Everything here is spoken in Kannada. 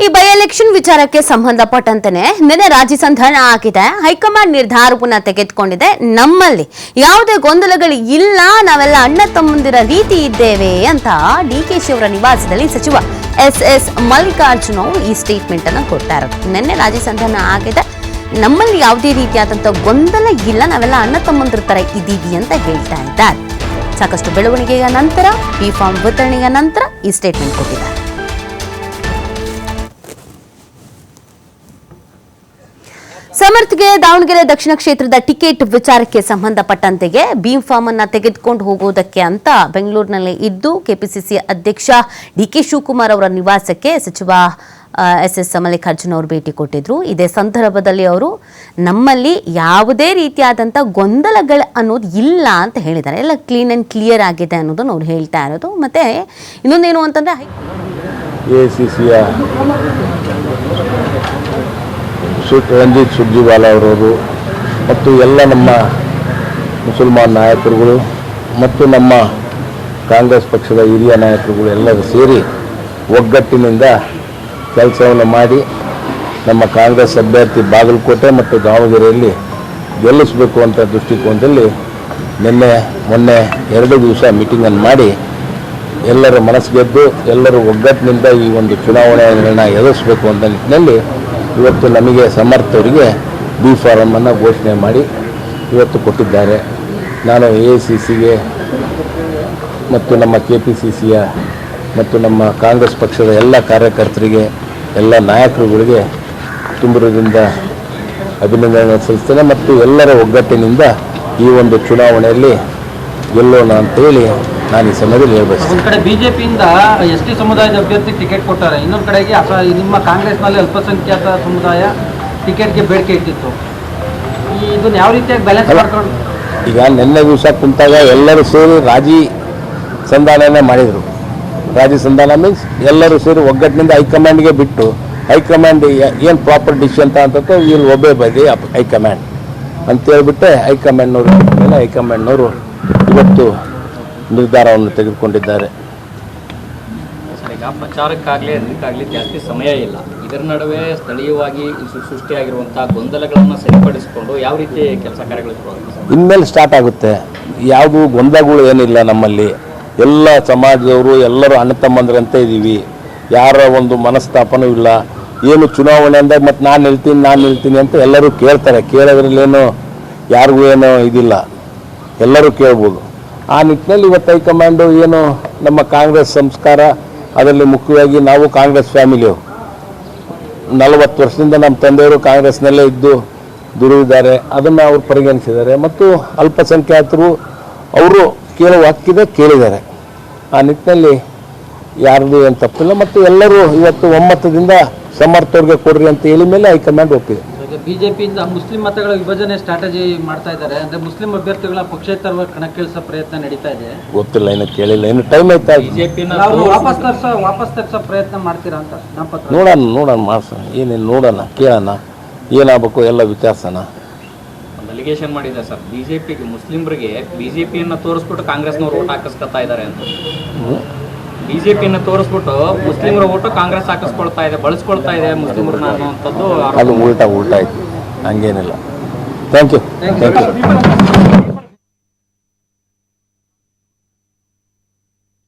ಈ ಬೈ ಎಲೆಕ್ಷನ್ ವಿಚಾರಕ್ಕೆ ಸಂಬಂಧಪಟ್ಟಂತೆ ನಿನ್ನೆ ರಾಜ್ಯ ಸಂಧಾನ ಆಗಿದೆ. ಹೈಕಮಾಂಡ್ ನಿರ್ಧಾರವನ್ನ ತೆಗೆದುಕೊಂಡಿದೆ. ನಮ್ಮಲ್ಲಿ ಯಾವುದೇ ಗೊಂದಲಗಳು ಇಲ್ಲ, ನಾವೆಲ್ಲ ಅಣ್ಣ ತಮ್ಮಂದಿರ ರೀತಿ ಇದ್ದೇವೆ ಅಂತ ಡಿಕೆಶಿ ಅವರ ನಿವಾಸದಲ್ಲಿ ಸಚಿವ ಎಸ್ ಮಲ್ಲಿಕಾರ್ಜುನ ಅವರು ಈ ಸ್ಟೇಟ್ಮೆಂಟ್ ಅನ್ನು ಕೊಟ್ಟಾರೆ. ನಿನ್ನೆ ರಾಜ್ಯ ಸಂಧಾನ ಆಗಿದೆ, ನಮ್ಮಲ್ಲಿ ಯಾವುದೇ ರೀತಿಯಾದಂತಹ ಗೊಂದಲ ಇಲ್ಲ, ನಾವೆಲ್ಲ ಅಣ್ಣ ತಮ್ಮಂದಿರ ತರ ಇದ್ದೀವಿ ಅಂತ ಹೇಳ್ತಾ ಇದ್ದಾರೆ. ಸಾಕಷ್ಟು ಬೆಳವಣಿಗೆಯ ನಂತರ ಬಿ ಫಾರ್ಮ್ ವಿತರಣೆಯ ನಂತರ ಈ ಸ್ಟೇಟ್ಮೆಂಟ್ ಕೊಟ್ಟಿದ್ದಾರೆ. ಸಮರ್ಥ್ಗೆ ದಾವಣಗೆರೆ ದಕ್ಷಿಣ ಕ್ಷೇತ್ರದ ಟಿಕೆಟ್ ವಿಚಾರಕ್ಕೆ ಸಂಬಂಧಪಟ್ಟಂತೆಗೆ ಬಿ ಫಾರ್ಮ್ ಅನ್ನ ತೆಗೆದುಕೊಂಡು ಹೋಗುವುದಕ್ಕೆ ಅಂತ ಬೆಂಗಳೂರಿನಲ್ಲಿ ಇದ್ದು ಕೆಪಿಸಿಸಿ ಅಧ್ಯಕ್ಷ ಡಿಕೆ ಶಿವಕುಮಾರ್ ಅವರ ನಿವಾಸಕ್ಕೆ ಸಚಿವ ಎಸ್ ಮಲ್ಲಿಕಾರ್ಜುನ ಅವರು ಭೇಟಿ ಕೊಟ್ಟಿದ್ರು. ಇದೇ ಸಂದರ್ಭದಲ್ಲಿ ಅವರು ನಮ್ಮಲ್ಲಿ ಯಾವುದೇ ರೀತಿಯಾದಂಥ ಗೊಂದಲಗಳು ಅನ್ನೋದು ಇಲ್ಲ ಅಂತ ಹೇಳಿದ್ದಾರೆ. ಎಲ್ಲ ಕ್ಲೀನ್ ಆ್ಯಂಡ್ ಕ್ಲಿಯರ್ ಆಗಿದೆ ಅನ್ನೋದನ್ನು ಅವ್ರು ಹೇಳ್ತಾ ಇರೋದು. ಮತ್ತೆ ಇನ್ನೊಂದೇನು ಅಂತಂದ್ರೆ ಎಸಿಸಿಯ ರಂಜಿತ್ ಸುರ್ಜಿವಾಲಾ ಅವರವರು ಮತ್ತು ಎಲ್ಲ ನಮ್ಮ ಮುಸಲ್ಮಾನ್ ನಾಯಕರುಗಳು ಮತ್ತು ನಮ್ಮ ಕಾಂಗ್ರೆಸ್ ಪಕ್ಷದ ಹಿರಿಯ ನಾಯಕರುಗಳು ಎಲ್ಲರೂ ಸೇರಿ ಒಗ್ಗಟ್ಟಿನಿಂದ ಕೆಲಸವನ್ನು ಮಾಡಿ ನಮ್ಮ ಕಾಂಗ್ರೆಸ್ ಅಭ್ಯರ್ಥಿ ಬಾಗಲಕೋಟೆ ಮತ್ತು ದಾವಣಗೆರೆಯಲ್ಲಿ ಗೆಲ್ಲಿಸಬೇಕು ಅಂತ ದೃಷ್ಟಿಕೋನದಲ್ಲಿ ಮೊನ್ನೆ 2 ದಿವಸ ಮೀಟಿಂಗನ್ನು ಮಾಡಿ ಎಲ್ಲರ ಮನಸ್ಸು ಗೆದ್ದು ಎಲ್ಲರೂ ಒಗ್ಗಟ್ಟಿನಿಂದ ಈ ಒಂದು ಚುನಾವಣೆಯನ್ನು ಎದುರಿಸಬೇಕು ಅಂತ ನಿಟ್ಟಿನಲ್ಲಿ ಇವತ್ತು ನಮಗೆ ಸಮರ್ಥವರಿಗೆ ಬಿ ಫಾರಮನ್ನು ಘೋಷಣೆ ಮಾಡಿ ಇವತ್ತು ಕೊಟ್ಟಿದ್ದಾರೆ. ನಾನು ಎಸಿಸಿಗೆ ಮತ್ತು ನಮ್ಮ ಕೆಪಿಸಿಸಿಯ ಮತ್ತು ನಮ್ಮ ಕಾಂಗ್ರೆಸ್ ಪಕ್ಷದ ಎಲ್ಲ ಕಾರ್ಯಕರ್ತರಿಗೆ ಎಲ್ಲ ನಾಯಕರುಗಳಿಗೆ ತುಂಬುರದಿಂದ ಅಭಿನಂದನೆ ಸಲ್ಲಿಸ್ತೇನೆ ಮತ್ತು ಎಲ್ಲರ ಒಗ್ಗಟ್ಟಿನಿಂದ ಈ ಒಂದು ಚುನಾವಣೆಯಲ್ಲಿ ಗೆಲ್ಲೋಣ ಅಂತೇಳಿ ನಾನು ಈ ಸಮಯದಲ್ಲಿ ಹೇಳ್ಬೇಕು. ಒಂದು ಕಡೆ ಬಿಜೆಪಿಯಿಂದ ಎಸ್ ಟಿ ಸಮುದಾಯದ ಅಭ್ಯರ್ಥಿ ಟಿಕೆಟ್ ಕೊಟ್ಟಾರೆ, ಇನ್ನೊಂದು ಕಡೆಗೆ ನಿಮ್ಮ ಕಾಂಗ್ರೆಸ್ನಲ್ಲಿ ಅಲ್ಪಸಂಖ್ಯಾತ ಸಮುದಾಯ ಟಿಕೆಟ್ಗೆ ಬೇಡಿಕೆ ಇಟ್ಟಿತ್ತು. ಇದನ್ನು ಯಾವ ರೀತಿಯಾಗಿ ಬ್ಯಾಲೆನ್ಸ್ ಮಾಡ್ಕೊಂಡು ಈಗ ನಿನ್ನೆ ದಿವಸ ಕುಂತಾಗ ಎಲ್ಲರೂ ಸೇರಿ ರಾಜಿ ಸಂಧಾನ ಮಾಡಿದರು. ರಾಜಿ ಸಂಧಾನ ಮೀನ್ಸ್ ಎಲ್ಲರೂ ಸೇರಿ ಒಗ್ಗಟ್ಟಿನಿಂದ ಹೈಕಮಾಂಡ್ಗೆ ಬಿಟ್ಟು ಹೈಕಮಾಂಡ್ ಏನು ಪ್ರಾಪರ್ ಡಿಸಿಷನ್ ಅಂತಂತ ಇಲ್ಲಿ ಒಬ್ಬೇ ಬದಿ ಹೈಕಮಾಂಡ್ ಅಂತೇಳ್ಬಿಟ್ಟೆ ಹೈಕಮಾಂಡ್ನವರು ಇವತ್ತು ನಿರ್ಧಾರವನ್ನು ತೆಗೆದುಕೊಂಡಿದ್ದಾರೆ. ಈಗ ಪ್ರಚಾರಕ್ಕಾಗಲಿ ಅದಕ್ಕಾಗಲಿ ಜಾಸ್ತಿ ಸಮಯ ಇಲ್ಲ. ಇದರ ನಡುವೆ ಸ್ಥಳೀಯವಾಗಿ ಸೃಷ್ಟಿಯಾಗಿರುವಂತಹ ಗೊಂದಲಗಳನ್ನು ಸರಿಪಡಿಸಿಕೊಂಡು ಯಾವ ರೀತಿ ಕೆಲಸ ಕಾರ್ಯಗಳು ಇನ್ಮೇಲೆ ಸ್ಟಾರ್ಟ್ ಆಗುತ್ತೆ. ಯಾವುದು ಗೊಂದಲಗಳು ಏನಿಲ್ಲ. ನಮ್ಮಲ್ಲಿ ಎಲ್ಲ ಸಮಾಜದವರು ಎಲ್ಲರೂ ಅಣ್ಣ ತಮ್ಮಂದ್ರಂತೆ ಇದ್ದೀವಿ. ಯಾರ ಒಂದು ಮನಸ್ತಾಪನೂ ಇಲ್ಲ. ಏನು ಚುನಾವಣೆ ಅಂದಾಗ ಮತ್ತು ನಾನು ನಿಲ್ತೀನಿ ಅಂತ ಎಲ್ಲರೂ ಕೇಳ್ತಾರೆ. ಕೇಳೋದ್ರಲ್ಲೇನು ಯಾರಿಗೂ ಏನೋ ಇದಿಲ್ಲ, ಎಲ್ಲರೂ ಕೇಳ್ಬೋದು. ಆ ನಿಟ್ಟಿನಲ್ಲಿ ಇವತ್ತು ಹೈಕಮಾಂಡು ಏನು ನಮ್ಮ ಕಾಂಗ್ರೆಸ್ ಸಂಸ್ಕಾರ, ಅದರಲ್ಲಿ ಮುಖ್ಯವಾಗಿ ನಾವು ಕಾಂಗ್ರೆಸ್ ಫ್ಯಾಮಿಲಿಯವರು 40 ವರ್ಷದಿಂದ ನಮ್ಮ ತಂದೆಯವರು ಕಾಂಗ್ರೆಸ್ನಲ್ಲೇ ಇದ್ದು ದುಡಿದಿದ್ದಾರೆ. ಅದನ್ನು ಅವರು ಪರಿಗಣಿಸಿದ್ದಾರೆ ಮತ್ತು ಅಲ್ಪಸಂಖ್ಯಾತರು ಅವರು ಕೇಳುವ ಹಕ್ಕಿದೆ, ಕೇಳಿದ್ದಾರೆ. ಆ ನಿಟ್ಟಿನಲ್ಲಿ ಯಾರ್ದು ಏನು ತಪ್ಪಿಲ್ಲ ಮತ್ತು ಎಲ್ಲರೂ ಇವತ್ತು ಒಮ್ಮತದಿಂದ ಸಮರ್ಥವ್ರಿಗೆ ಕೊಡ್ರಿ ಅಂತ ಹೇಳಿ ಮೇಲೆ ಹೈಕಮಾಂಡ್ ಒಪ್ಪಿದೆ. ಬಿಜೆಪಿಯಿಂದ ಮುಸ್ಲಿಂ ಮತಗಳ ವಿಭಜನೆ ಸ್ಟ್ರಾಟಜಿ ಮಾಡ್ತಾ ಇದ್ದಾರೆ. ಅಂದ್ರೆ ಮುಸ್ಲಿಂ ಅಭ್ಯರ್ಥಿಗಳ ಪಕ್ಷೇತರ ಕಣಕ್ಕಿಳಿಸೋ ಪ್ರಯತ್ನ ನಡೀತಾ ಇದೆ. ಗೊತ್ತಿಲ್ಲ, ಇನ್ನು ಕೇಳಿಲ್ಲ, ಇನ್ನು ಟೈಮ್ ಆಯ್ತಾ. ವಾಪಸ್ ತರಿಸೋ ಪ್ರಯತ್ನ ಮಾಡ್ತೀರಾ ಅಂತ ನೋಡೋಣ ಮಾಡ್ಸೋಣ, ಏನೇನು ನೋಡೋಣ, ಕೇಳೋಣ, ಏನಾಗಬೇಕು ಎಲ್ಲ ವಿಚಾರಿಸೋಣ. ಒಂದು ಅಲಿಗೇಷನ್ ಮಾಡಿದೆ ಸರ್, ಬಿಜೆಪಿಗೆ ಮುಸ್ಲಿಮರಿಗೆ ಬಿಜೆಪಿಯನ್ನು ತೋರಿಸ್ಬಿಟ್ಟು ಕಾಂಗ್ರೆಸ್ನವ್ರು ಓಟ್ ಹಾಕಿಸ್ಕೊತಾ ಇದ್ದಾರೆ ಅಂತ. ಬಿಜೆಪಿಯನ್ನು ತೋರಿಸ್ಬಿಟ್ಟು ಮುಸ್ಲಿಮರ ಓಟು ಕಾಂಗ್ರೆಸ್ ಹಾಕಿಸ್ಕೊಳ್ತಾ ಇದೆ, ಬಳಸ್ಕೊಳ್ತಾ ಇದೆ ಮುಸ್ಲಿಮರನ್ನ ಅನ್ನುವಂಥದ್ದು. ಅದು ಉಲ್ಟಾ ಆಯ್ತು, ಹಂಗೇನಿಲ್ಲ. Thank you.